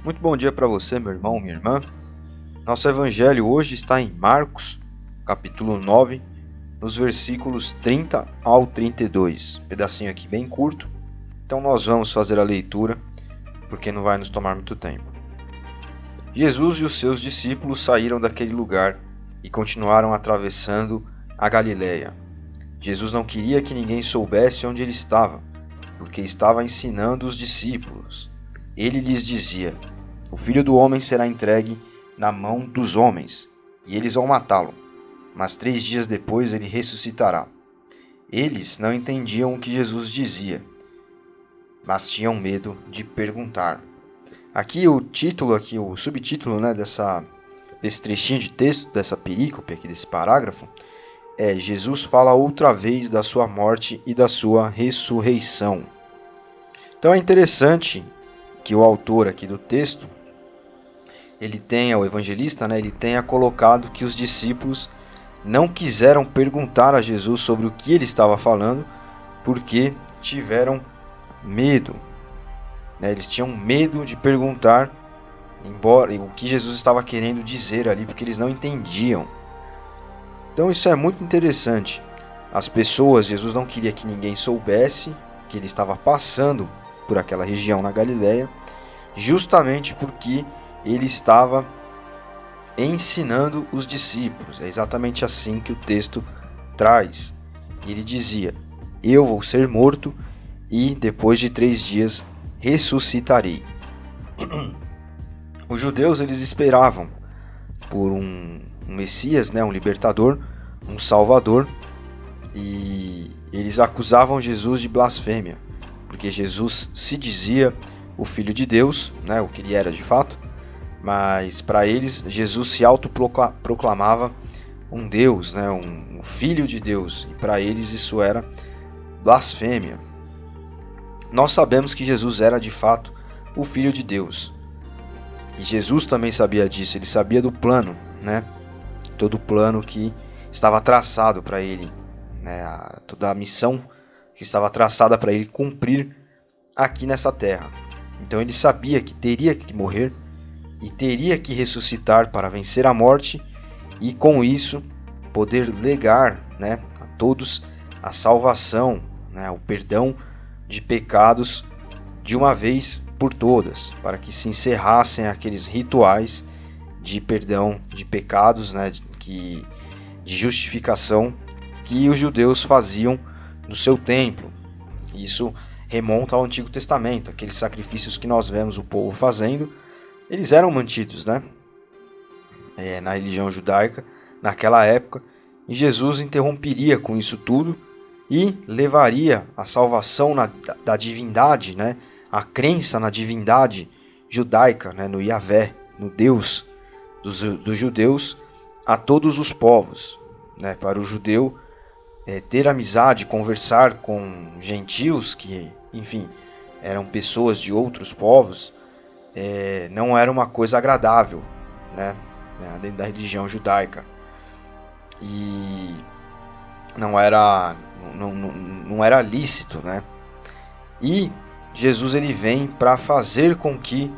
Muito bom dia para você, meu irmão, minha irmã. Nosso evangelho hoje está em Marcos, capítulo 9, nos versículos 30 ao 32. Pedacinho aqui bem curto, então nós vamos fazer a leitura, porque não vai nos tomar muito tempo. Jesus e os seus discípulos saíram daquele lugar e continuaram atravessando a Galiléia. Jesus não queria que ninguém soubesse onde ele estava, porque estava ensinando os discípulos. Ele lhes dizia: o Filho do Homem será entregue na mão dos homens, e eles vão matá-lo, mas 3 dias depois ele ressuscitará. Eles não entendiam o que Jesus dizia, mas tinham medo de perguntar. Aqui o subtítulo, desse trechinho de texto, dessa perícope aqui, desse parágrafo, é: Jesus fala outra vez da sua morte e da sua ressurreição. Então é interessante que o autor aqui do texto, o evangelista, ele tenha colocado que os discípulos não quiseram perguntar a Jesus sobre o que ele estava falando, porque tiveram medo. Eles tinham medo de perguntar o que Jesus estava querendo dizer ali, porque eles não entendiam. Então isso é muito interessante. Jesus não queria que ninguém soubesse que ele estava passando por aquela região na Galiléia, justamente porque ele estava ensinando os discípulos. É exatamente assim que o texto traz. Ele dizia: eu vou ser morto e depois de 3 dias ressuscitarei. Os judeus, eles esperavam por um Messias, um libertador, um salvador, e eles acusavam Jesus de blasfêmia, porque Jesus se dizia o Filho de Deus, o que ele era de fato, mas para eles Jesus se autoproclamava um Deus, um Filho de Deus, e para eles isso era blasfêmia. Nós sabemos que Jesus era de fato o Filho de Deus, e Jesus também sabia disso. Ele sabia do plano, todo o plano que estava traçado para ele, toda a missão que estava traçada para ele cumprir aqui nessa terra. Então ele sabia que teria que morrer e teria que ressuscitar para vencer a morte e com isso poder legar, a todos a salvação, o perdão de pecados de uma vez por todas, para que se encerrassem aqueles rituais de perdão de pecados, de justificação que os judeus faziam no seu templo. Isso remonta ao Antigo Testamento. Aqueles sacrifícios que nós vemos o povo fazendo, eles eram mantidos, na religião judaica naquela época, e Jesus interromperia com isso tudo e levaria a salvação da divindade, a crença na divindade judaica, no Yahvé, no Deus dos judeus, a todos os povos. Para o judeu ter amizade, conversar com gentios que, enfim, eram pessoas de outros povos, não era uma coisa agradável, dentro da religião judaica. E não era lícito, E Jesus ele vem para fazer com que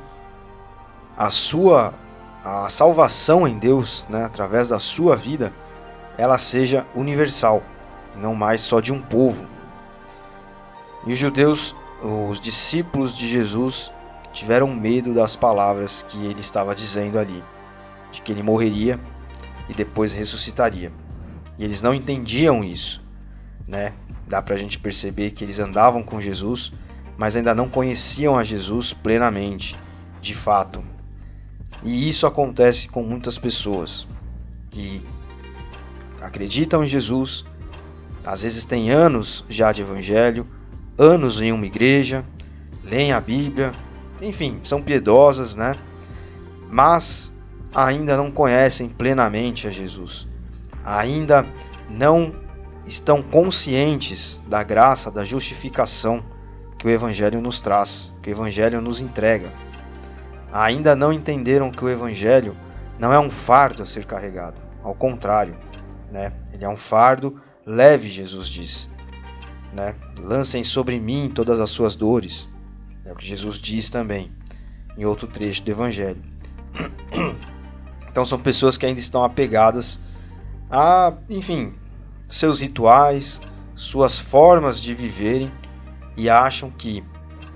a salvação em Deus, através da sua vida, ela seja universal, não mais só de um povo. E os judeus, os discípulos de Jesus, tiveram medo das palavras que ele estava dizendo ali, de que ele morreria e depois ressuscitaria. E eles não entendiam isso, Dá pra gente perceber que eles andavam com Jesus, mas ainda não conheciam a Jesus plenamente, de fato. E isso acontece com muitas pessoas que acreditam em Jesus, às vezes têm anos já de evangelho, anos em uma igreja, leem a Bíblia, enfim, são piedosas, mas ainda não conhecem plenamente a Jesus. Ainda não estão conscientes da graça, da justificação que o Evangelho nos traz, que o Evangelho nos entrega. Ainda não entenderam que o Evangelho não é um fardo a ser carregado, ao contrário, ele é um fardo leve, Jesus diz. Lancem sobre mim todas as suas dores, é o que Jesus diz também. em outro trecho do Evangelho. Então são pessoas que ainda estão apegadas a, enfim, seus rituais, suas formas de viverem, e acham que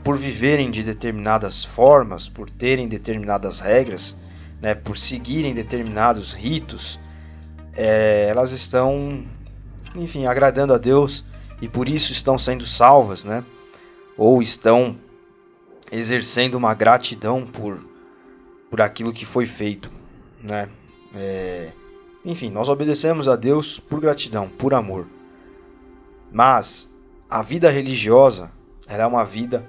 por viverem de determinadas formas, por terem determinadas regras, né, por seguirem determinados ritos, elas estão, enfim, agradando a Deus e por isso estão sendo salvas, né? Ou estão exercendo uma gratidão por aquilo que foi feito, né? Enfim, nós obedecemos a Deus por gratidão, por amor. Mas a vida religiosa, ela é uma vida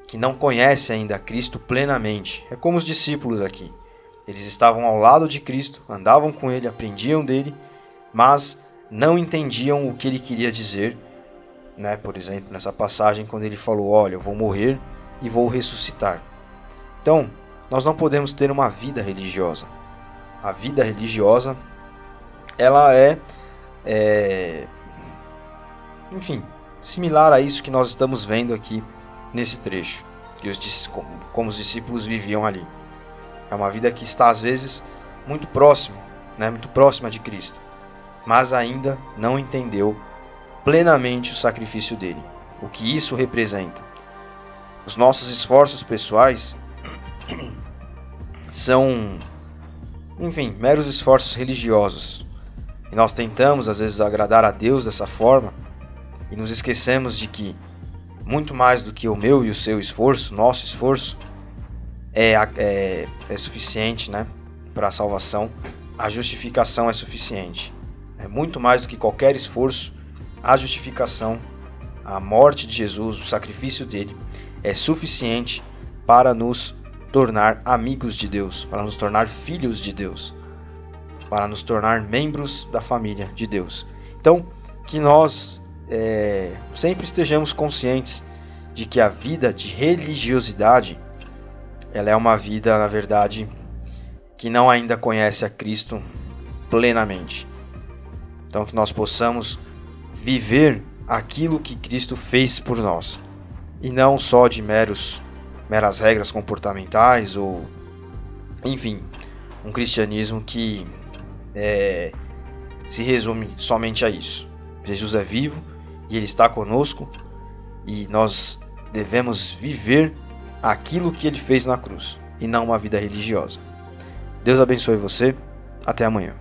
que não conhece ainda Cristo plenamente. É como os discípulos aqui. Eles estavam ao lado de Cristo, andavam com Ele, aprendiam dele, mas não entendiam o que Ele queria dizer, né? Por exemplo, nessa passagem quando Ele falou, olha, eu vou morrer e vou ressuscitar. Então, nós não podemos ter uma vida religiosa. A vida religiosa, ela enfim, similar a isso que nós estamos vendo aqui nesse trecho, como os discípulos viviam ali. É uma vida que está às vezes muito próxima, né, muito próxima de Cristo, mas ainda não entendeu plenamente o sacrifício dele, o que isso representa. Os nossos esforços pessoais são, enfim, meros esforços religiosos. E nós tentamos às vezes agradar a Deus dessa forma e nos esquecemos de que muito mais do que o meu e o seu esforço, nosso esforço, é suficiente, né, para a salvação. A justificação é suficiente. É muito mais do que qualquer esforço. A justificação, a morte de Jesus, o sacrifício dele, é suficiente para nos tornar amigos de Deus, para nos tornar filhos de Deus, para nos tornar membros da família de Deus. Então, que nós sempre estejamos conscientes de que a vida de religiosidade, ela é uma vida, na verdade, que não ainda conhece a Cristo plenamente. Então, que nós possamos viver aquilo que Cristo fez por nós, e não só de meras regras comportamentais, ou, enfim, um cristianismo que se resume somente a isso. Jesus é vivo e Ele está conosco, e nós devemos viver aquilo que Ele fez na cruz, e não uma vida religiosa. Deus abençoe você. Até amanhã.